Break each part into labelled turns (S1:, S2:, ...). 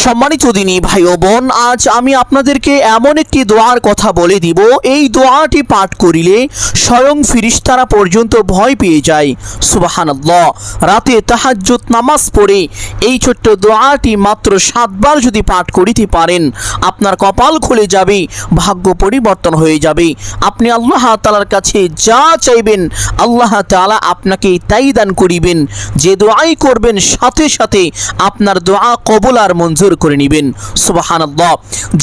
S1: সম্মানিত দিনী ভাই ও বোন, আজ আমি আপনাদেরকে এমন একটি দোয়ার কথা বলে দিব। এই দোয়াটি পাঠ করিলে স্বয়ং ফিরিস্তারা পর্যন্ত ভয় পেয়ে যায়। সুবহানাল্লাহ। রাতে তাহাজ্জুদ নামাজ পড়ে এই ছোট্ট দোয়াটি মাত্র 7 বার যদি পাঠ করিতে পারেন, আপনার কপাল খুলে যাবে, ভাগ্য পরিবর্তন হয়ে যাবে। আপনি আল্লাহ তাআলার কাছে যা চাইবেন আল্লাহ তাআলা আপনাকে তাই দান করিবেন। যে দোয়াই করবেন সাথে সাথে আপনার দোয়া কবুল আর মঞ্জুর করে নেবেন। সুবহানাল্লাহ।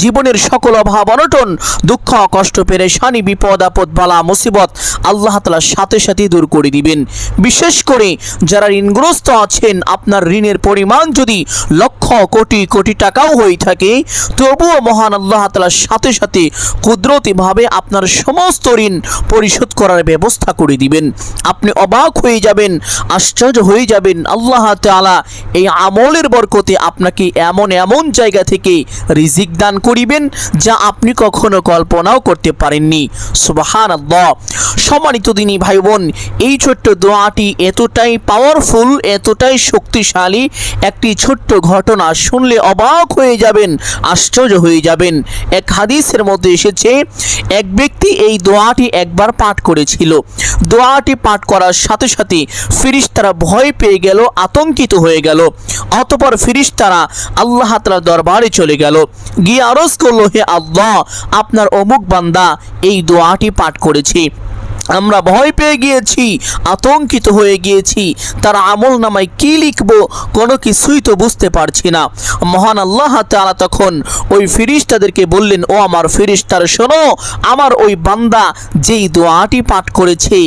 S1: জীবনের সকল অভাব অনটন, দুঃখ কষ্ট পেরেশানি বিপদ আপদ বালা মুসিবত আল্লাহ তাআলা সাথে সাথে দূর করে দিবেন। বিশেষ করে যারা ঋণগ্রস্ত আছেন, আপনার ঋণের পরিমাণ যদি লক্ষ কোটি কোটি টাকাও হয়ে থাকে, তবুও মহান আল্লাহ তাআলার সাথে সাথে কুদরতিভাবে আপনার সমস্ত ঋণ পরিশোধ করার ব্যবস্থা করে দিবেন। আপনি অবাক হয়ে যাবেন, আশ্চর্য হয়ে যাবেন। আল্লাহ তাআলা এই আমলের বরকতে আপনাকে এমন এমন জায়গা থেকে রিজিক দান করিবেন যা আপনি কখনো কল্পনাও করতে পারেননি। সুবহানাল্লাহ। সম্মানিত দিনী ভাই বোন, এই ছোট্ট দোয়াটি এতটাই পাওয়ারফুল, এতটাই শক্তিশালী, একটি ছোট্ট ঘটনা শুনলে অবাক হয়ে যাবেন, আশ্চর্য হয়ে যাবেন। এক হাদিসের মধ্যে এসেছে, এক ব্যক্তি এই দোয়াটি একবার পাঠ করেছিল। দোয়াটি পাঠ করার সাথে সাথে ফিরিস্তারা ভয় পেয়ে গেল, আতঙ্কিত হয়ে গেল। অতঃপর ফিরিস্তারা আল্লাহ তাআলার দরবারে চলে গেল, গিয়ে আরজ করলো, হে আল্লাহ, আপনার অমুক বান্দা এই দোয়াটি পাঠ করেছে, আমরা ভয় পেয়ে গিয়েছি, আতঙ্কিত হয়ে গিয়েছি, তার আমল নামায় কি লিখবো কোনো কিছুই তো বুঝতে পারছি না। মহান আল্লাহ তাআলা তখন ওই ফিরিস্তাদেরকে বললেন, ও আমার ফিরিস্তারা শোনো, আমার ওই বান্দা যেই দোয়াটি পাঠ করেছে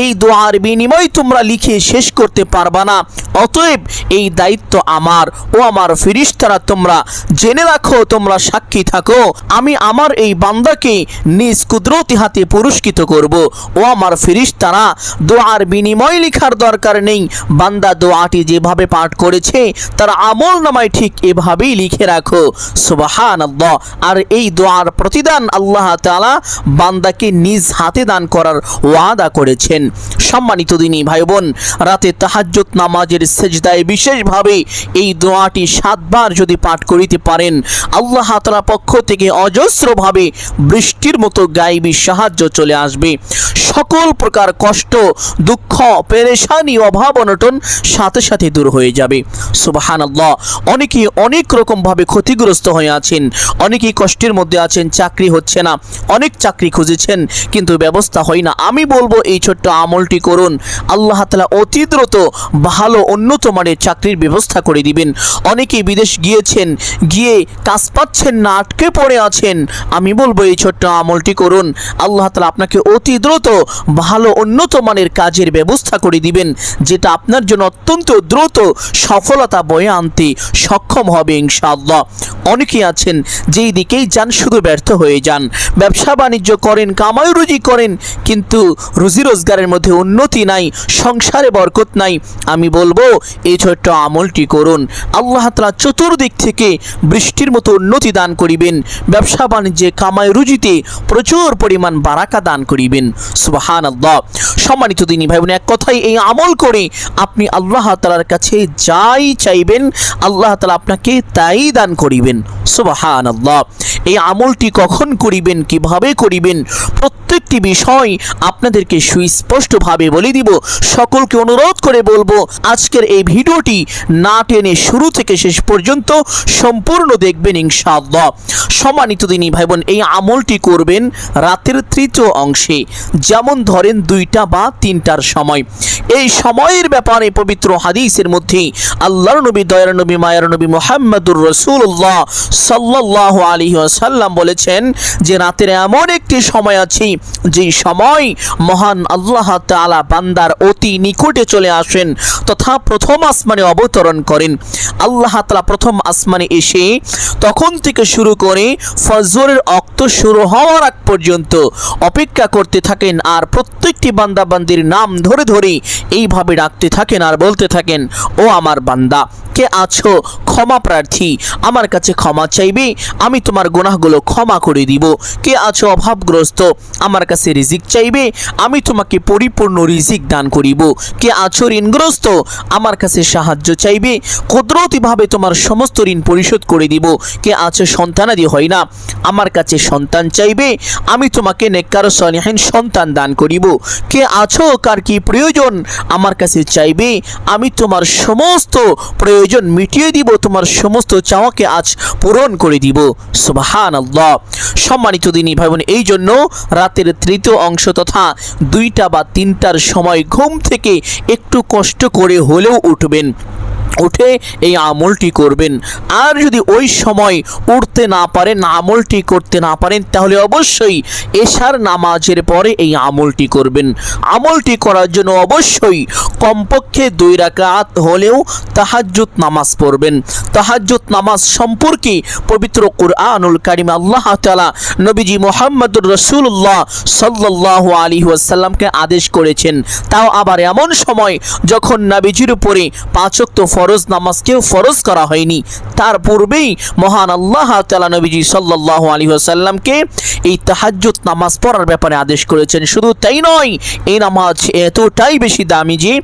S1: এই দোয়ার বিনিময় তোমরা লিখে শেষ করতে পারবা না, অতএব এই দায়িত্ব আমার। ও আমার ফিরিস্তারা, তোমরা জেনে রাখো, তোমরা সাক্ষী থাকো, আমি আমার এই বান্দাকে নিজ কুদরতি হাতে পুরস্কৃত করব। ও আমার ফিরিস্তারা, দোয়ার বিনিময় লেখার দরকার নেই, বান্দা দোয়াটি যেভাবে পাঠ করেছে তার আমল নামায় ঠিক এভাবেই লিখে রাখো। সুবহানাল্লাহ। আর এই দোয়ার প্রতিদান আল্লাহ তাআলা বান্দাকে নিজ হাতে দান করার ওয়াদা করেছেন। সম্মানিত দিনী ভাই বোন, রাতে তাহাজ্জুদ নামাজের সেজদায় বিশেষভাবে এই দোয়াটি 7 বার যদি পাঠ করিতে পারেন, আল্লাহ তাআলার পক্ষ থেকে অজস্রভাবে বৃষ্টির মতো গায়েবী সাহায্য চলে আসবে। সকল প্রকার কষ্ট, দুঃখ, পেরেশানি, অভাব অনটন সাথে সাথে দূর হয়ে যাবে। সুবহানাল্লাহ। অনেকেই অনেক রকমভাবে ক্ষতিগ্রস্ত হয়ে আছেন, অনেকেই কষ্টের মধ্যে আছেন, চাকরি হচ্ছে না, অনেক চাকরি খুঁজেছেন কিন্তু ব্যবস্থা হয় না। আমি বলবো এই ছোট্ট আমলটি করুন, আল্লাহ তাআলা অতি দ্রুত ভালো উন্নত মানের চাকরির ব্যবস্থা করে দিবেন। অনেকেই বিদেশ গিয়েছেন, গিয়ে কাজ পাচ্ছেন না, আটকে পড়ে আছেন, আমি বলবো এই ছোট্ট আমলটি করুন, আল্লাহ তাআলা আপনাকে অতি দ্রুত ভালো উন্নত মানের কাজের ব্যবস্থা করে দিবেন, যেটা আপনার জন্য অত্যন্ত দ্রুত সফলতা বয়ে আনতে সক্ষম হবে ইনশাআল্লাহ। অনেকেই আছেন যেই দিকেই যান শুধু ব্যর্থ হয়ে যান, ব্যবসা বাণিজ্য করেন, কামাই রুজি করেন, কিন্তু রুজি রোজগারের মধ্যে উন্নতি নাই, সংসারে বরকত নাই। আমি বলবো এই ছোট্ট আমলটি করুন, আল্লাহ তাআলা চতুর্দিক থেকে বৃষ্টির মতো উন্নতি দান করিবেন, ব্যবসা বাণিজ্যে কামাই রুজিতে প্রচুর পরিমাণ বারাকা দান করিবেন। সুবহানাল্লাহ। সম্মানিত দিনী ভাই বোন, এক কথায় এই আমল করে আপনি আল্লাহ তাআলার কাছে যাই চাইবেন আল্লাহ তাআলা আপনাকে তাই দান করিবেন। সুবহানাল্লাহ। এই আমলটি কখন করিবেন, কিভাবে করিবেন, প্রত্যেকটি বিষয় আপনাদেরকে সুস্পষ্টভাবে বলে দিব। সকলকে অনুরোধ করে বলবো আজকের এই ভিডিওটি না টেনে শুরু থেকে শেষ পর্যন্ত সম্পূর্ণ দেখবেন ইনশাআল্লাহ। সম্মানিত দিনী ভাই বোন, এই আমলটি করবেন রাতের তৃতীয় অংশে, যেমন ধরেন 2টা বা 3টার সময়। এই সময়ের ব্যাপারে পবিত্র হাদিসের মধ্যে আল্লাহর নবী, দয়ার নবী, মায়ার নবী মুহাম্মদুর রাসূলুল্লাহ সাল্লাল্লাহু আলাইহি ওয়াসাল্লাম বলেছেন যে রাতের এমন একটি সময় আছে যেই সময় মহান আল্লাহ তাআলা বান্দার অতি নিকটে চলে আসেন তথা প্রথম আসমানে অবতরণ করেন। আল্লাহ তাআলা প্রথম আসমানে এসে তখন থেকে শুরু করে ফজরের ওয়াক্ত শুরু হওয়ার আগ পর্যন্ত অপেক্ষা করতে থাকেন, আর প্রত্যেকটি বান্দা বান্দির নাম ধরে ধরে এইভাবে ডাকতে থাকেন আর বলতে থাকেন, ও আমার বান্দা, কে আছো ক্ষমা প্রার্থী, আমার কাছে ক্ষমা চাইবে, আমি তোমার গুনাহগুলো ক্ষমা করে দিব। কে আছো অভাবগ্রস্ত, আমার কাছে রিজিক চাইবে, আমি তোমাকে পরিপূর্ণ রিজিক দান করিব। কে আছো ঋণগ্রস্ত, আমার কাছে সাহায্য চাইবে, কুদরতিভাবে তোমার সমস্ত ঋণ পরিশোধ করে দিব। কে আছো সন্তানাদি হয় না, আমার কাছে সন্তান চাইবে, আমি তোমাকে নেককার সলিহিন সন্তান দান করিব। কে আছো কার কি প্রয়োজন, আমার কাছে চাইবে, আমি তোমার সমস্ত প্রয়োজন মিটিয়ে দিব, তোমার সমস্ত চাওয়াকে আজ পূরণ করে দিব। সুবহানাল্লাহ। সম্মানিত দিনী ভাই বোন, এই জন্য রাতের তৃতীয় অংশ তথা 2টা বা 3টার সময় ঘুম থেকে একটু কষ্ট করে হলেও উঠবেন, উঠে এই আমলটি করবেন। আর যদি ওই সময় উঠতে না পারেন, আমলটি করতে না পারেন, তাহলে অবশ্যই এশার নামাজের পরে এই আমলটি করবেন। আমলটি করার জন্য অবশ্যই কমপক্ষে 2 রাকাত হলেও তাহাজ্জুদ নামাজ পড়বেন। তাহাজ্জুদ নামাজ সম্পর্কে পবিত্র কুরআনুল কারীমে আল্লাহ তাআলা নবীজি মুহাম্মদুর রাসূলুল্লাহ সাল্লাল্লাহু আলাইহি ওয়াসাল্লামকে আদেশ করেছেন। তাও আবার এমন সময় যখন নবীজির উপরে 5 ওয়াক্ত ফরজ নামাজকেও ফরজ করা হয়নি, তার পূর্বেই মহান আল্লাহ তাআলা নবীজি সাল্লাল্লাহু আলাইহি ওয়াসাল্লামকে এই তাহাজ্জুদ নামাজ পড়ার ব্যাপারে আদেশ করেছেন। শুধু তাই নয়, এই নামাজ এতটাই বেশি দামি যে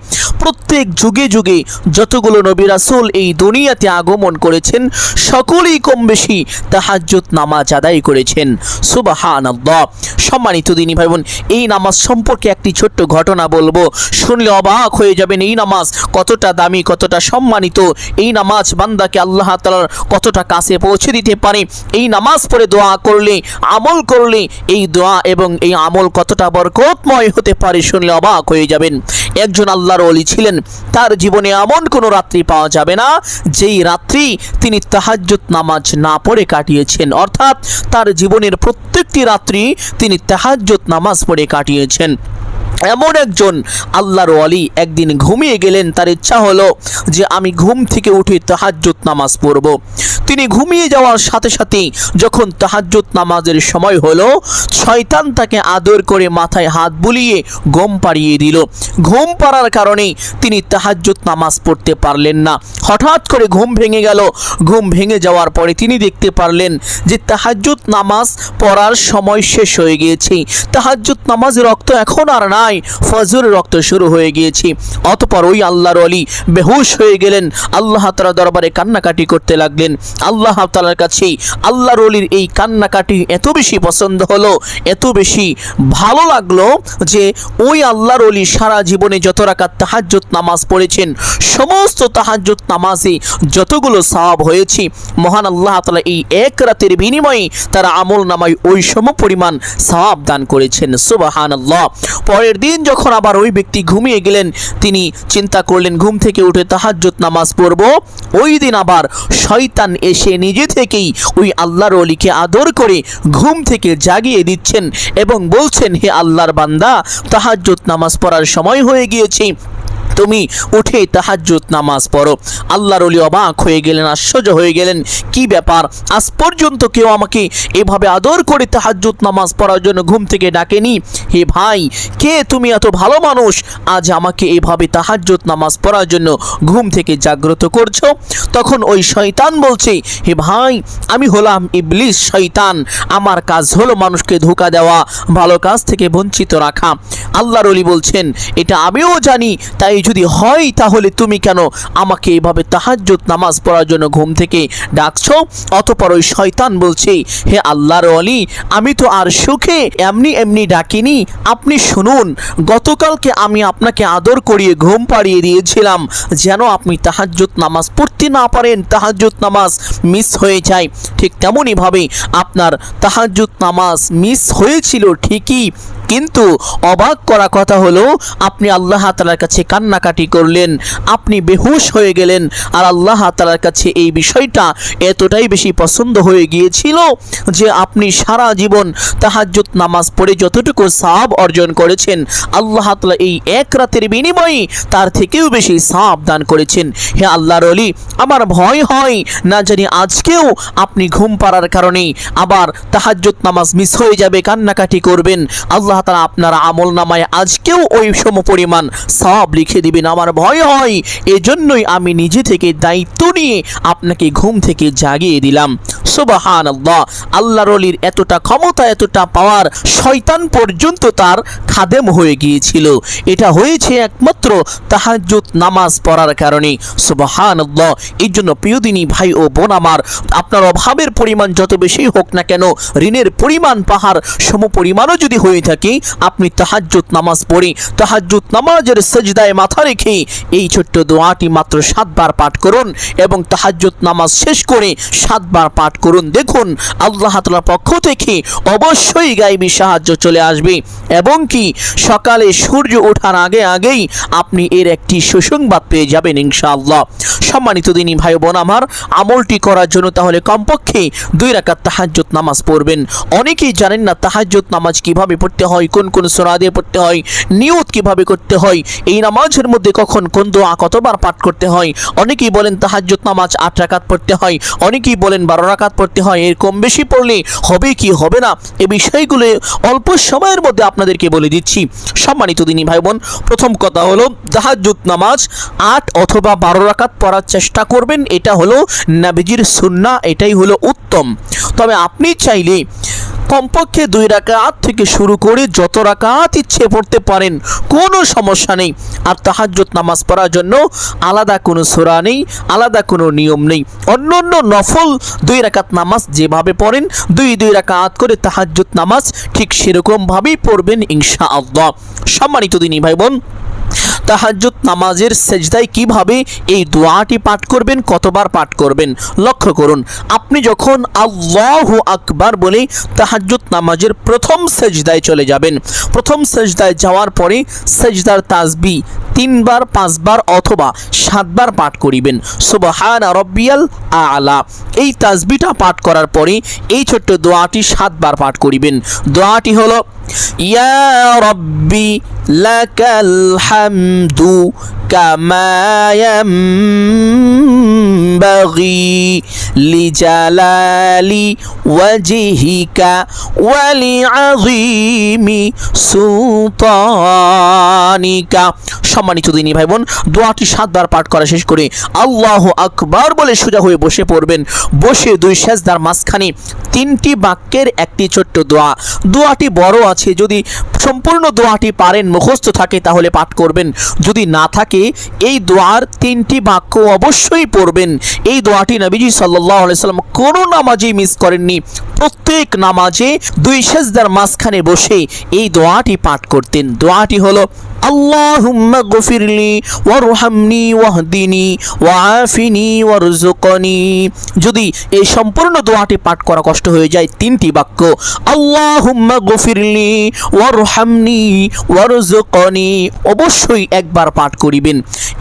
S1: প্রত্যেক যুগে যুগে যতগুলো নবী রাসূল এই দুনিয়াতে আগমন করেছেন, সকলেই কম বেশি তাহাজ্জুদ নামাজ আদায় করেছেন। সুবহানাল্লাহ। সম্মানিত দিনী ভাই বোন, এই নামাজ সম্পর্কে একটি ছোট্ট ঘটনা বলবো, শুনলে অবাক হয়ে যাবেন এই নামাজ কতটা দামি, কতটা সম্মানিত। এই নামাজ বান্দাকে আল্লাহ তাআলার কতটা কাছে পৌঁছে দিতে পারে। এই নামাজ পড়ে দোয়া করলে, আমল করলে এই দোয়া এবং এই আমল কতটা বরকতময় হতে পারে, শুনলে অবাক হয়ে যাবেন। একজন আল্লাহর ওলি ছিলেন, তার জীবনে এমন কোনো রাত্রি পাওয়া যাবে না যেই রাত্রি তিনি তাহাজ্জুদ নামাজ না পড়ে কাটিয়েছেন। অর্থাৎ তার জীবনের প্রত্যেকটি রাত্রি তিনি তাহাজ্জুদ নামাজ পড়ে কাটিয়েছেন। এমন একজন আল্লাহর ওয়ালি একদিন ঘুমিয়ে গেলেন, তার ইচ্ছা হলো যে আমি ঘুম থেকে উঠে তাহাজ্জুদ নামাজ পড়ব। তিনি ঘুমিয়ে যাওয়ার সাথে সাথেই যখন তাহাজ্জুদ নামাজের সময় হলো, শয়তান তাকে আদর করে মাথায় হাত বুলিয়ে ঘুম পাড়িয়ে দিল। ঘুম পাড়ার কারণে তিনি তাহাজ্জুদ নামাজ পড়তে পারলেন না। হঠাৎ করে ঘুম ভেঙে গেল। ঘুম ভেঙে যাওয়ার পরে তিনি দেখতে পারলেন যে তাহাজ্জুদ নামাজ পড়ার সময় শেষ হয়ে গিয়েছে। তাহাজ্জুদ নামাজের রক্ত এখন আর নাই, ফজরের রক্ত শুরু হয়ে গিয়েছে। অতঃপর ওই আল্লাহর ওলি বেহুশ হয়ে গেলেন, আল্লাহ তাআলার দরবারে কান্নাকাটি করতে লাগলেন। আল্লাহ তাআলার কাছে আল্লাহর ওলির এই কান্নাকাটি এত বেশি পছন্দ হলো, এত বেশি ভালো লাগলো যে ওই আল্লাহর ওলি সারা জীবনে যত রাকাত তাহাজ্জুদ নামাজ পড়েছেন, সমস্ত তাহাজ্জুদ নামাজে যতগুলো সওয়াব হয়েছে, মহান আল্লাহ তাআলা এই এক রাতের বিনিময়ে তার আমল নামায় ওই সম পরিমাণ সওয়াব দান করেছেন। সুবহানাল্লাহ। পরের দিন যখন আবার ওই ব্যক্তি ঘুমিয়ে গেলেন, তিনি চিন্তা করলেন ঘুম থেকে উঠে তাহাজ্জুদ নামাজ পড়ব। ওই দিন আবার শয়তান এসে নিজে থেকেই ওই আল্লাহর ওলিকে আদর করে ঘুম থেকে জাগিয়ে দিচ্ছেন এবং বলছেন, হে আল্লাহর বান্দা, তাহাজ্জুদ নামাজ পড়ার সময় হয়ে গিয়েছে, তুমি উঠে তাহাজ্জুদ নামাজ পড়ো। আল্লাহর ওলি অবাক হয়ে গেলেন, আশ্চর্য হয়ে গেলেন, কি ব্যাপার, আজ পর্যন্ত কেউ আমাকে এভাবে আদর করে তাহাজ্জুদ নামাজ পড়ার জন্য ঘুম থেকে ডাকেনি। হে ভাই, কে তুমি, এত ভালো মানুষ, আজ আমাকে এভাবে তাহাজ্জুদ নামাজ পড়ার জন্য ঘুম থেকে জাগ্রত করছো? তখন ওই শয়তান বলছে, হে ভাই, আমি হলাম ইবলিস, শয়তান। আমার কাজ হলো মানুষকে ধোঁকা দেওয়া, ভালো কাজ থেকে বঞ্চিত রাখা। আল্লাহর ওলি বলছেন, এটা আমিও জানি, তাই যদি হয় তাহলে তুমি কেন আমাকে এভাবে তাহাজ্জুদ নামাজ পড়ার জন্য ঘুম থেকে ডাকছো? অতঃপর ওই শয়তান বলছে, হে আল্লাহর ওলি, আমি তো আর সুখে এমনি এমনি ডাকিনি, আপনি শুনুন, গতকালকে আমি আপনাকে আদর করিয়ে ঘুম পাড়িয়ে দিয়েছিলাম যেন আপনি তাহাজ্জুদ নামাজ পড়তে না পারেন, তাহাজ্জুদ নামাজ মিস হয়ে যায়। ঠিক তেমনইভাবে আপনার তাহাজ্জুদ নামাজ মিস হয়েছিল ঠিকই, কিন্তু অবাক করা কথা হলো আপনি আল্লাহ তাআলার কাছে কান্নাকাটি করলেন, আপনি বেহুশ হয়ে গেলেন, আর আল্লাহ তাআলার কাছে এই বিষয়টা এতটাই বেশি পছন্দ হয়ে গিয়েছিল যে আপনি সারা জীবন তাহাজ্জুদ নামাজ পড়ে যতটুকু সওয়াব অর্জন করেছেন, আল্লাহ তাআলা এই এক রাতের বিনিময়ে তার থেকেও বেশি সওয়াব দান করেছেন। হে আল্লাহর ওলি, আমার ভয় হয় না জানি আজকেও আপনি ঘুম পাড়ার কারণে আবার তাহাজ্জুদ নামাজ মিস হয়ে যাবে, কান্নাকাটি করবেন। আল্লাহ আল্লাহ তাআলা আপনার আমলনামায় আজকেও ওই সমপরিমাণ সওয়াব লিখে দিবেন। আমার ভয় হয়, এজন্যই আমি নিজে থেকে দায়িত্ব নিয়ে আপনাকে ঘুম থেকে জাগিয়ে দিলাম। সুবহানাল্লাহ, আল্লাহর ওলির এতটা ক্ষমতা, এতটা পাওয়ার, শয়তান পর্যন্ত তার খাদেম হয়ে গিয়েছিল। এটা হয়েছে একমাত্র তাহাজ্জুদ নামাজ পড়ার কারণে। সুবহানাল্লাহ। এই জন্য প্রিয় দিনী ভাই ও বোন আমার, আপনার অভাবের পরিমাণ যত বেশি হোক না কেন, ঋণের পরিমাণ পাহাড় সমপরিমাণও যদি হয়ে থাকে, আপনি তাহাজ্জুদ নামাজ পড়ে তাহাজ্জুদ নামাজের সেজদায় মাথা রেখে এই ছোট্ট দোয়াটি মাত্র 7 বার পাঠ করুন এবং তাহাজ্জুদ নামাজ শেষ করে 7 বার পাঠ করুন। দেখুন আল্লাহ তাআলার পক্ষ থেকে অবশ্যই গায়বী সাহায্য চলে আসবে এবং কি সকালে সূর্য ওঠার আগেই আপনি এর একটি সুসংবাদ পেয়ে যাবেন ইনশাআল্লাহ। সম্মানিত দিনী ভাই বোন আমার, আমলটি করার জন্য তাহলে কমপক্ষে 2 রাকাত তাহাজ্জুদ নামাজ পড়বেন। অনেকেই জানেন না তাহাজ্জুদ নামাজ কিভাবে পড়তে হয়, কোন কোন সূরা দিয়ে পড়তে হয়, নিয়ত কিভাবে করতে হয়, এই নামাজের মধ্যে কখন কোন দোয়া কতবার পাঠ করতে হয়। অনেকেই বলেন তাহাজ্জুদ নামাজ 8 রাকাত পড়তে হয়, অনেকেই বলেন 12 রাকাত পড়তে হয়। এর কম বেশি পড়লে হবে কি হবে না, এই বিষয়গুলো অল্প সময়ের মধ্যে আপনাদেরকে বলে দিচ্ছি। সম্মানিত দিনী ভাই বোন, প্রথম কথা হলো তাহাজ্জুদ নামাজ 8 অথবা 12 রাকাত পড়ার চেষ্টা করবেন। এটা হলো নবীজির সুন্নাহ, এটাই হলো উত্তম। তবে আপনি চাইলে কমপক্ষে 2 রাকাত থেকে শুরু করে যত রাকাত ইচ্ছে পড়তে পারেন, কোনো সমস্যা নেই। আর তাহাজ্জুদ নামাজ পড়ার জন্য আলাদা কোনো সূরা নেই, আলাদা কোনো নিয়ম নেই। অন্য নফল 2 রাকাত নামাজ যেভাবে পড়েন, 2 রাকাত করে তাহাজ্জুদ নামাজ ঠিক সেরকমভাবেই পড়বেন ইনশাআল্লাহ। সম্মানিত দিনী ভাই বোন, তাহাজ্জুদ নামাজের সেজদায় কিভাবে এই দোয়াটি পাঠ করবেন, কতবার পাঠ করবেন লক্ষ্য করুন। আপনি যখন আল্লাহু আকবার বলে তাহাজ্জুদ নামাজের প্রথম সেজদায় চলে যাবেন, প্রথম সেজদায় যাওয়ার পরে সেজদার তাসবিহ 3 বার, 5 বার অথবা 7 বার পাঠ করিবেন। সুবহান রাব্বিয়াল আ'লা, এই তাসবিহটা পাঠ করার পরে এই ছোট্ট দোয়াটি 7 বার পাঠ করিবেন। দোয়াটি হলো ইয়া রাব্বি লাকাল হামদু কামা ইয়ানবাগি লিজালালি ওয়াজহিকা ওয়া লিআযীমি সুলতানিকা। সম্মানিত দিনী ভাই বোন, দোয়াটি 7 বার পাঠ করা শেষ করে আল্লাহু আকবার বলে সোজা হয়ে বসে পড়বেন। বসে 2 সেজদার মাঝখানে 3টি বাক্যের একটি ছোট্ট দোয়া। দোয়াটি বড় আছে, যদি সম্পূর্ণ দোয়াটি পারেন, মুখস্থ থাকে তাহলে পাঠ করবেন। যদি না থাকে, এই দোয়ার 3টি বাক্য অবশ্যই পড়বেন। এই দোয়াটি নবীজি সাল্লাল্লাহু আলাইহি সাল্লাম কোনো নামাজেই মিস করেননি। প্রত্যেক নামাজে 2 সেজদার মাঝখানে বসে এই দোয়াটি পাঠ করতেন। দোয়াটি হলো আল্লাহুম্মা গফিরলি ওয়ারহামনি ওয়াহদিনি ওয়াআফিনি ওয়ারযুকনি। যদি এই সম্পূর্ণ দোয়াটি পাঠ করা কষ্ট হয়ে যায়, 3টি বাক্য আল্লাহুম্মা গফিরলি ওয়ারহামনি ওয়ারযুকনি অবশ্যই একবার পাঠ করিবেন।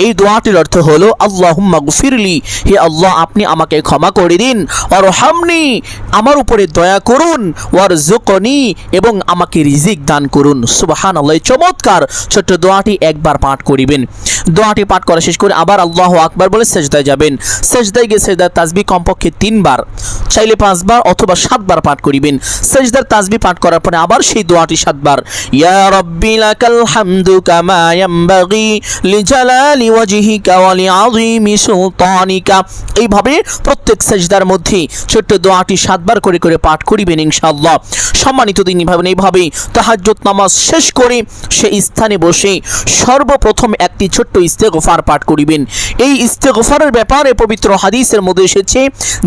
S1: এই দোয়াটির অর্থ হলো আল্লাহুম্মা গফিরলি, হে আল্লাহ আপনি আমাকে ক্ষমা করে দিন, ওয়ারহামনি আমার উপরে দয়া করুন, ওয়ারযুকনি এবং আমাকে রিজিক দান করুন। সুবহানাল্লাহ। চমৎকার ছোট্ট দোয়াটি একবার পাঠ করিবেন। দোয়াটি পাঠ করা শেষ করে আবার আল্লাহু আকবার বলে সেজদায় যাবেন। সেজদায় গিয়ে সেজদার তাসবিহ কমপক্ষে 3 বার, চাইলে 5 বার অথবা 7 বার পাঠ করিবেন। সেজদার তাসবিহ পাঠ করার পরে আবার সেই দোয়াটি 7 বার, ইয়া রাব্বি লাকাল হামদু কামা ইয়ানবাগি লিজালালি ওয়াজহিকা ওয়া লিআযীমি সুলতানিকা। এইভাবে প্রত্যেক সেজদার মধ্যে ছোট্ট দোয়াটি 7 বার করে করে পাঠ করিবেন ইনশাআল্লাহ। সম্মানিত দিনী ভাই বোন, এইভাবে তাহাজ্জুদ নামাজ শেষ করে সেই স্থানে বসে সর্বপ্রথম একটি ছোট্ট ইস্তেগফার পাঠ করিবেন। এই ইস্তেগফারের ব্যাপারে পবিত্র হাদিসের মধ্যে এসেছে,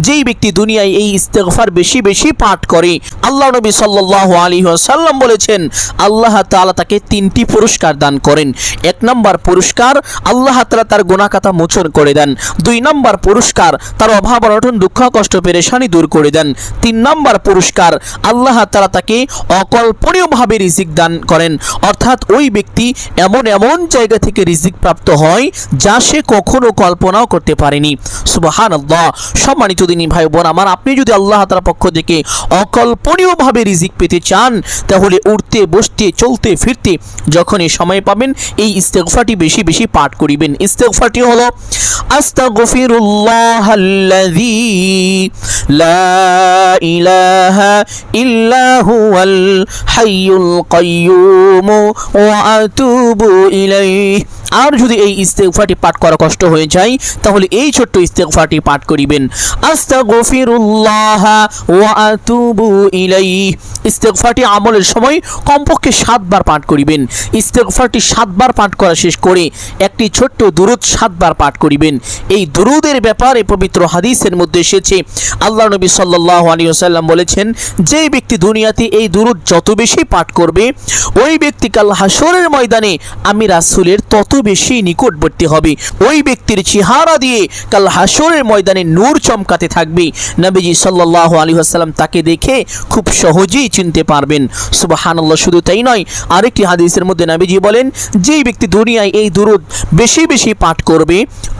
S1: যেই ব্যক্তি দুনিয়ায় এই ইস্তেগফার বেশি বেশি পাঠ করে, আল্লাহ নবী সাল্লাল্লাহু আলাইহি ওয়াসাল্লাম বলেছেন আল্লাহ তাআলা তাকে 3টি পুরস্কার দান করেন। 1 নম্বর পুরস্কার, আল্লাহ তাআলা তার গুনাহ খাতা মোচন করে দেন। 2 নম্বর পুরস্কার, তার অভাব অনটন দুঃখ কষ্ট পেরেশানি দূর করে দেন। 3 নম্বর পুরস্কার, আল্লাহ তাআলা তাকে অকল্পনীয়ভাবে রিজিক দান করেন। অর্থাৎ ওই ব্যক্তি এমন এমন জায়গা থেকে রিজিক প্রাপ্ত হয় যা সে কখনো কল্পনাও করতে পারেনি। সুবহানাল্লাহ। সম্মানিত দিনী ভাই বোন আমার, আপনি যদি আল্লাহ তাআলার পক্ষ থেকে অকল্পনীয়ভাবে রিজিক পেতে চান, তাহলে উঠতে বসতে চলতে ফিরতে যখনই সময় পাবেন এই ইস্তেগফারটি বেশি বেশি পাঠ করিবেন। ইস্তেগফারটি হলো আস্তাগফিরুল্লাহাল্লাযী লা ইলাহা ইল্লা হুয়াল হাইয়ুল কাইয়্যুম ওয়া আতুবু ইলাইহি। আর যদি এই ইস্তেগফারটি পাঠ করা কষ্ট হয়ে যায়, তাহলে এই ছোট্ট ইস্তেগফারটি পাঠ করিবেন, আস্তাগফিরুল্লাহ ওয়া আতুবু ইলাইহি। ইস্তেগফারটি আমলের সময় কমপক্ষে 7 বার পাঠ করিবেন। ইস্তেগফারটি 7 বার পাঠ করা শেষ করে একটি ছোট্ট দুরূদ 7 বার পাঠ করিবেন। এই দুরূদের ব্যাপারে পবিত্র হাদিসের মধ্যে এসেছে, আল্লাহ নবী সাল্লাল্লাহু আলাইহি ওয়াসাল্লাম বলেছেন, যে ব্যক্তি দুনিয়াতে এই দুরূদ যত বেশি পাঠ করবে, ওই ব্যক্তি কাল হাসরের ময়দানে আমি রাসূলের তত বেশি নিকটবর্তী হবে। ওই ব্যক্তির চেহারা দিয়ে কাল হাসরের ময়দানে নূর চমকাতে থাকবে। নবীজি সাল্লাল্লাহু আলাইহি ওয়াসাল্লাম তাকে দেখে খুব সহজেই চিনতে পারবেন। সুবহানাল্লাহ। শুধু তাই নয়, আরেকটি হাদিসের মধ্যে নবীজি বলেন, যেই ব্যক্তি দুনিয়ায় এই দুরূদ বেশি বেশি পাঠ করবে,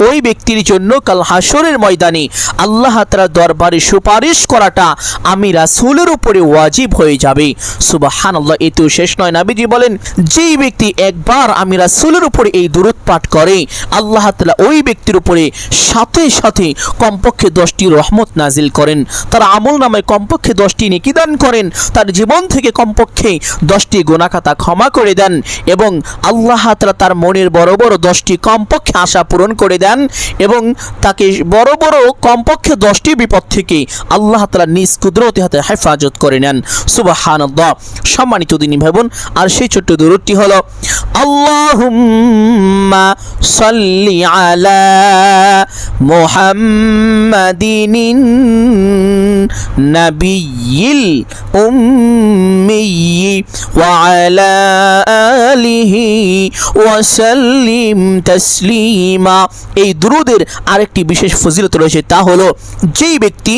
S1: ওই ব্যক্তির জন্য কাল হাসরের ময়দানে আল্লাহ তাআলার দরবারে সুপারিশ করাটা আমি রাসূলের উপরে ওয়াজিব হয়ে যাবে। সুবহানাল্লাহ। এতেও শেষ নয়, নবীজি বলেন, যেই ব্যক্তি একবার আমি রাসূলের উপরে এই দুরূদ পাঠ করে, আল্লাহ তাআলা ওই ব্যক্তির উপরে সাথে সাথে কমপক্ষে 10টি রহমত নাজিল করেন, তার আমল নামায় কমপক্ষে 10টি নেকি দান করেন, তার জীবন থেকে কমপক্ষে 10টি গুনাহ খাতা ক্ষমা করে দেন, এবং আল্লাহ তাআলা তার মনের বড় বড় 10টি কমপক্ষে আশা পূরণ করে দেন, এবং তাকে বড় বড় কমপক্ষে 10টি বিপদ থেকে আল্লাহ তাআলা নিজ কুদরতি হাতে হেফাজত করে নেন। সুবহানাল্লাহ। সম্মানিত দিনী ভাই বোন, আর সেই ছোট্ট দুরূদটি হলো, আল্লাহুম্মা সাল্লি আলা মুহাম্মাদিন নাবিয়্যিল উম্মি ওয়া আলা আলিহি ওয়া সাল্লিম তাসলিমা। এই দুরূদের আরেকটি বিশেষ ফজিলত রয়েছে, তা হলো, যেই ব্যক্তি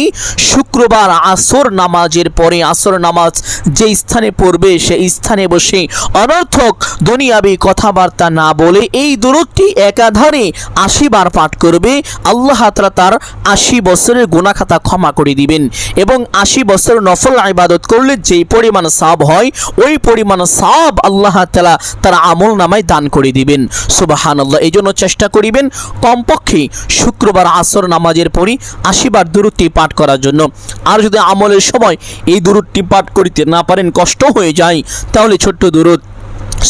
S1: শুক্রবার আসর নামাজের পরে আসর নামাজ যে স্থানে পড়বে, সেই স্থানে বসে অনর্থক দুনিয়াবি কথাবার্তা না বলে এই দুরূদটি একাধারে 80 বার পাঠ করবে, আল্লাহ তাআলা তার 80 বছরের গুনাহ খাতা ক্ষমা করে দিবেন, এবং 80 বছর নফল ইবাদত করলে যেই পরিমাণ সওয়াব হয়, ওই পরিমাণ সওয়াব আল্লাহ তাআলা তার আমল নামায় দান করে দিবেন। সুবহানাল্লাহ। এই জন্য চেষ্টা করিবেন কমপক্ষে শুক্রবার আসর নামাজের পরে 80 বার দুরূদটি পাঠ করার জন্য। আর যদি আমলের সময় এই দুরূদটি পাঠ করিতে না পারেন, কষ্ট হয়ে যায়, তাহলে ছোট্ট দুরূদ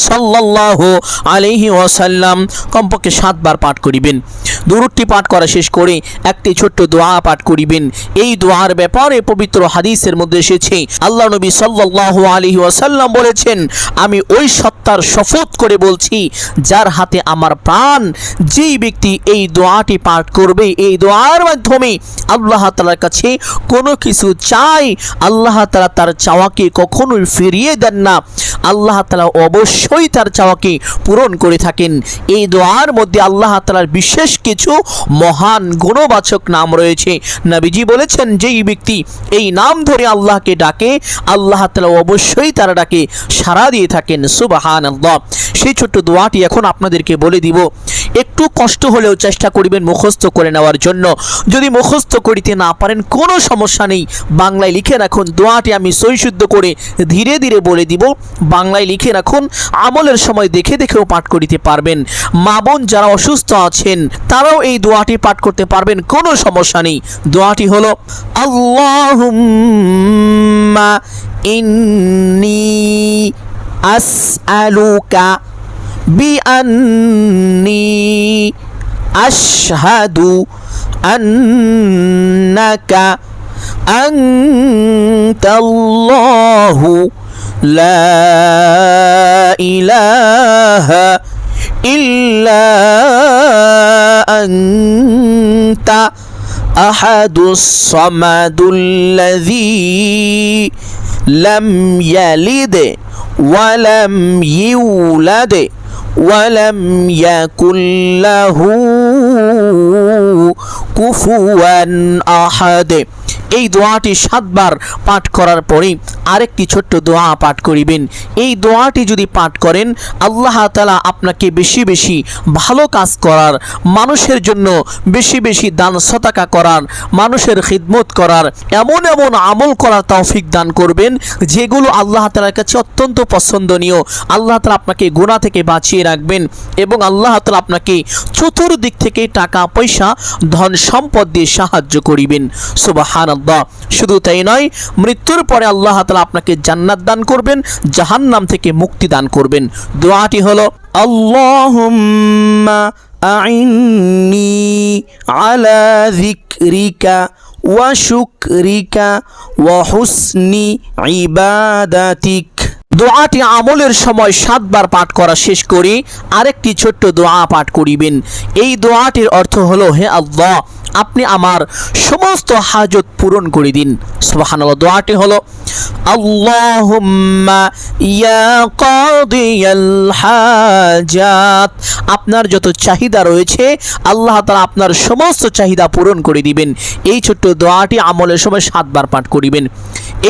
S1: সাল্লাল্লাহু আলাইহি ওয়াসাল্লাম কমপক্ষে 7 বার পাঠ করিবেন। দুরূদটি পাঠ করা শেষ করে একটি ছোট্ট দোয়া পাঠ করিবেন। এই দোয়ার ব্যাপারে পবিত্র হাদিসের মধ্যে এসেছে, আল্লাহ নবী সাল্লাল্লাহু আলাইহি ওয়াসাল্লাম বলেছেন, আমি ওই সত্তার শপথ করে বলছি যার হাতে আমার প্রাণ, যেই ব্যক্তি এই দোয়াটি পাঠ করবে, এই দোয়ার মাধ্যমে আল্লাহ তাআলার কাছে কোনো কিছু চাই, আল্লাহ তাআলা তার চাওয়াকে কখনোই ফিরিয়ে দেন না, আল্লাহ তাআলা অবশ্যই তার চাওয়াকে পূরণ করে থাকেন। এই দোয়ার মধ্যে আল্লাহ তাআলার বিশেষ কিছু মহান গুণবাচক নাম রয়েছে। নবীজি বলেছেন, যেই ব্যক্তি এই নাম ধরে আল্লাহকে ডাকে, আল্লাহ তাআলা অবশ্যই তার ডাকে সাড়া দিয়ে থাকেন। সুবহানাল্লাহ। সেই ছোট্ট দোয়াটি এখন আপনাদেরকে বলে দিব। একটু কষ্ট হলেও চেষ্টা করিবেন মুখস্থ করে নেওয়ার জন্য। যদি মুখস্থ করিতে না পারেন, কোনো সমস্যা নেই, বাংলায় লিখে রাখুন। দোয়াটি আমি সহিশুদ্ধ করে ধীরে ধীরে বলে দিব, বাংলায় লিখে রাখুন, আমলের সময় দেখে দেখেও পাঠ করিতে পারবেন। মা বোন যারা অসুস্থ আছেন তারাও এই দোয়াটি পাঠ করতে পারবেন, কোনো সমস্যা নেই। দোয়াটি হলো, আল্লাহুম্মা ইন্নী আসআলুকা বিআন্নী আশহাদু আন্নাকা আনতাল্লাহু লা ইলাহা ইল্লা আনতা আহাদুস সামাদুল্লাযী লাম ইয়ালিদ ওয়া লাম ইউলাদ ওয়া লাম ইয়াকুল লাহু কুফুয়ান আহাদ। এই দোয়াটি 7 বার পাঠ করার পরে আরেকটি ছোট্ট দোয়া পাঠ করিবেন। এই দোয়াটি যদি পাঠ করেন আল্লাহ তাআলা আপনাকে বেশি বেশি ভালো কাজ করার, মানুষের জন্য বেশি বেশি দান সতাকা করার, মানুষের খিদমত করার, এমন এমন আমল করার তৌফিক দান করবেন যেগুলো আল্লাহ তাআলার কাছে অত্যন্ত পছন্দনীয়। আল্লাহ তাআলা আপনাকে গুনাহ থেকে বাঁচিয়ে রাখবেন এবং আল্লাহ তাআলা আপনাকে চতুর্দিক থেকে টাকা পয়সা ধন সম্পদ দিয়ে সাহায্য করিবেন। সুবহানাল্লাহ। শুধু তাই নয়, মৃত্যুর পরে আল্লাহ তাআলা আপনাকে জান্নাত দান করবেন, জাহান্নাম থেকে মুক্তি দান করবেন। দোয়াটি হলো আল্লাহুম্মা আইন্নি আলা যিকরিকা ওয়া শুকরিকা ওয়া হুসনি ইবাদাতিক। দোয়াটি আমলের সময় 7 বার পাঠ করা শেষ করে আরেকটি ছোট্ট দোয়া পাঠ করিবেন। এই দোয়াটির অর্থ হলো, হে আল্লাহ, আপনি আমার সমস্ত হাজত পূরণ করে দিন। সুবহানাল্লাহ। দোয়াটি হলো আল্লাহুম্মা ইয়া কাদিয়াল হাজাত। আপনার যত চাহিদা রয়েছে আল্লাহ তাআলা আপনার সমস্ত চাহিদা পূরণ করে দিবেন। এই ছোট্ট দোয়াটি আমলের সময় 7 বার পাঠ করিবেন।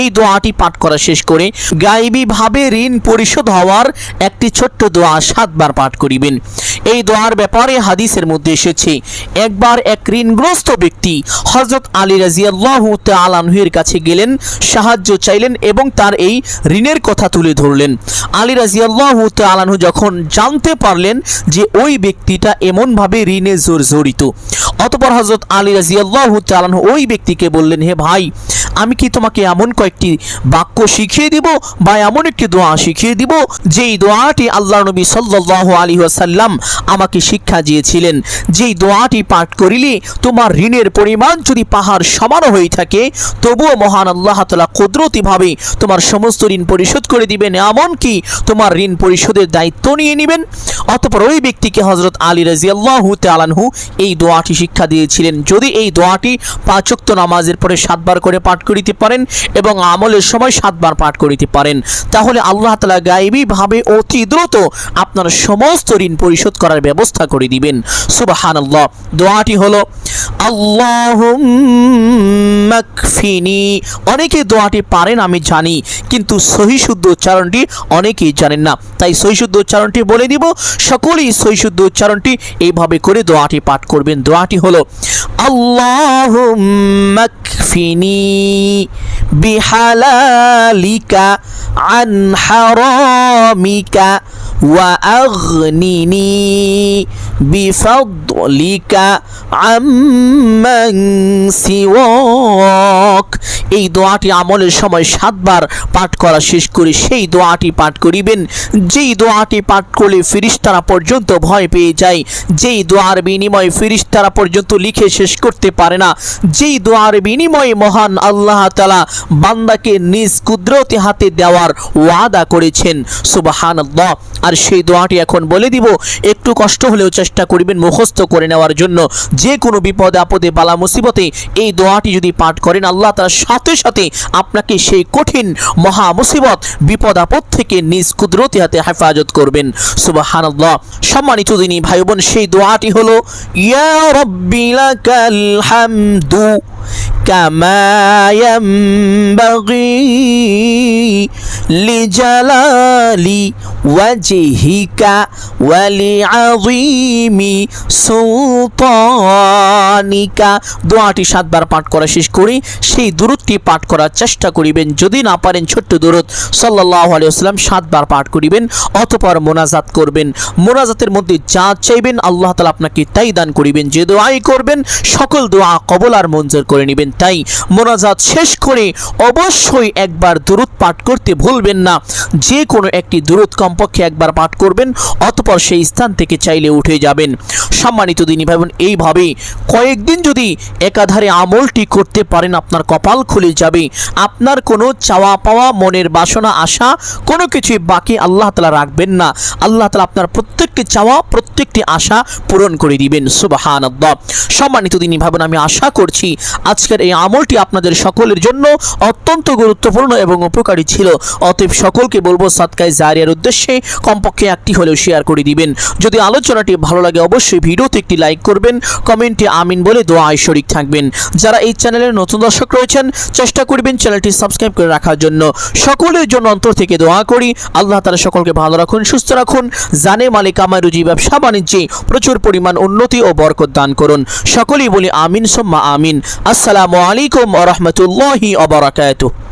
S1: এই দোয়াটি পাঠ করা শেষ করে গায়বীভাবে ঋণ পরিশোধ হওয়ার একটি ছোট্ট দোয়া 7 বার পাঠ করিবেন। এই দোয়ার ব্যাপারে হাদিসের মধ্যে এসেছে, একবার এক ঋণগ্রস্ত ব্যক্তি হযরত আলী রাদিয়াল্লাহু তাআলা আনহুর কাছে গেলেন, সাহায্য চাইলেন এবং তার এই ঋণের কথা তুলে ধরলেন। আলী রাদিয়াল্লাহু তাআলা আনহু যখন জানতে পারলেন যে ওই ব্যক্তিটা এমনভাবে ঋণে জড়িত, অতঃপর হযরত আলী রাদিয়াল্লাহু তাআলা আনহু ওই ব্যক্তিকে বললেন, হে ভাই, আমি কি তোমাকে এমন কয়েকটি বাক্য শিখিয়ে দিব বা এমন একটি দোয়া শিখিয়ে দিব যেই দোয়াটি আল্লাহর নবী সাল্লাল্লাহু আলাইহি ওয়াসাল্লাম আমাকে শিক্ষা দিয়েছিলেন, যেই দোয়াটি পাঠ করিলে তোমার ঋণের পরিমাণ যদি পাহাড় সমান হয়ে থাকে তবুও মহান আল্লাহ তাআলা কুদরতিভাবে তোমার সমস্ত ঋণ পরিশোধ করে দিবেন, এমনকি তোমার ঋণ পরিশোধের দায়িত্ব নিয়ে নেবেন। অতঃপর ওই ব্যক্তিকে হযরত আলী রাদিয়াল্লাহু তাআলা আনহু এই দোয়াটি শিক্ষা দিয়েছিলেন। যদি এই দোয়াটি 5 ওয়াক্ত নামাজের পরে 7 বার করে পাঠ করিতে পারেন এবং আমলের সময় 7 বার পাঠ করিতে পারেন, তাহলে আল্লাহ তাআলা গায়বীভাবে অতি দ্রুত আপনার সমস্ত ঋণ পরিশোধ করার ব্যবস্থা করে দিবেন। সুবহানাল্লাহ। দোয়াটি হলো আল্লাহুম্মা কফিনি। অনেকে দোয়াটি পারেন আমি জানি, কিন্তু সহি শুদ্ধ উচ্চারণটি অনেকেই জানেন না, তাই সহি শুদ্ধ উচ্চারণটি বলে দিব। সকলেই সহি শুদ্ধ উচ্চারণটি এইভাবে করে দোয়াটি পাঠ করবেন। দোয়াটি হলো আল্লাহুম্মা কফিনি বিহালালিকা আন হারামিকা ওয়া আগনিনি বিফাদলিকা আম্মান সিওয়াক। এই দোয়াটি আমলের সময় 7 বার পাঠ করা শেষ করে সেই দোয়াটি পাঠ করিবেন, যেই দোয়াটি পাঠ করলে ফেরেশতারা পর্যন্ত ভয় পেয়ে যায়, যেই দোয়ার বিনিময়ে ফেরেশতারা পর্যন্ত লিখে শেষ করতে পারে না, যেই দোয়ার বিনিময়ে মহান আল্লাহ তাআলা বান্দাকে নিজ কুদরতি হাতে দেওয়ার ওয়াদা করেছেন। সুবহানাল্লাহ। আর সেই দোয়াটি এখন বলে দিব, একটু কষ্ট হলেও চেষ্টা করিবেন মুখস্থ করে নেওয়ার জন্য। যে কোনো বিপদে আপদে বালা মুসিবতে এই দোয়াটি যদি পাঠ করেন আল্লাহ তাআলা সাথে সাথে আপনাকে সেই কঠিন মহা মুসিবত বিপদ আপদ থেকে নিজ কুদরতি হাতে হেফাজত করবেন। সুবহানাল্লাহ। সম্মানিত দিনী ভাই বোন, সেই দোয়াটি হলো ইয়া রাব্বি লাকাল হামদু কামা ইয়ানবাগি লিজালালি ওয়াজহিকা ওয়া লিআযীমি সুলতানিকা। দোয়াটি 7 বার পাঠ করা শেষ করে সেই দুরূদটি পাঠ করার চেষ্টা করিবেন। যদি না পারেন ছোট্ট দুরূদ সাল্লাল্লাহু আলাইহি ওয়াসাল্লাম 7 বার পাঠ করিবেন, অতঃপর মোনাজাত করবেন। মোনাজাতের মধ্যে যা চাইবেন আল্লাহ তাআলা আপনাকে তাই দান করিবেন। যে দোয়াই করবেন সকল দোয়া কবুল আর মঞ্জুর করে নেবেন। তাই মোনাজাত শেষ করে অবশ্যই একবার দুরূদ পাঠ করতে ভুলবেন না। যে কোনো একটি দুরূদ কমপক্ষে একবার পাঠ করবেন, অতঃপর সেই স্থান থেকে চাইলে উঠে যাবেন। সম্মানিত দিনী ভাই বোন, এইভাবে কয়েকদিন যদি একাধারে আমলটি করতে পারেন আপনার কপাল খুলে যাবে। আপনার কোনো চাওয়া পাওয়া, মনের বাসনা, আশা কোনো কিছুই বাকি আল্লাহ তাআলা রাখবেন না। আল্লাহ তাআলা আপনার প্রত্যেকটি চাওয়া, প্রত্যেকটি আশা পূরণ করে দিবেন। সুবহানাল্লাহ। সম্মানিত দিনী ভাই বোন, আমি আশা করছি আজকের এই আমলটি আপনাদের সকলের জন্য অত্যন্ত গুরুত্বপূর্ণ এবং উপকারী ছিল। অতএব সকলকে বলবো সাদকায়ে জারিয়ার উদ্দেশ্যে কমপক্ষে একটি হলেও শেয়ার করে দিবেন। যদি আলোচনাটি ভালো লাগে অবশ্যই ভিডিওতে একটি লাইক করবেন, কমেন্টে আমিন বলে দোয়ায় শরীক থাকবেন। যারা এই চ্যানেলের নতুন দর্শক রয়েছেন চেষ্টা করবেন চ্যানেলটি সাবস্ক্রাইব করে রাখার জন্য। সকলের জন্য অন্তর থেকে দোয়া করি আল্লাহ তাআলা সকলকে ভালো রাখুন, সুস্থ রাখুন, জানে মালিক আমায় রুজি ব্যবসা বাণিজ্যে প্রচুর পরিমাণ উন্নতি ও বরকত দান করুন। সকলেই বলি আমিন সুম্মা আমিন। আসসালামু আলাইকুম ওয়া রাহমাতুল্লাহি ওয়া বারাকাতুহু।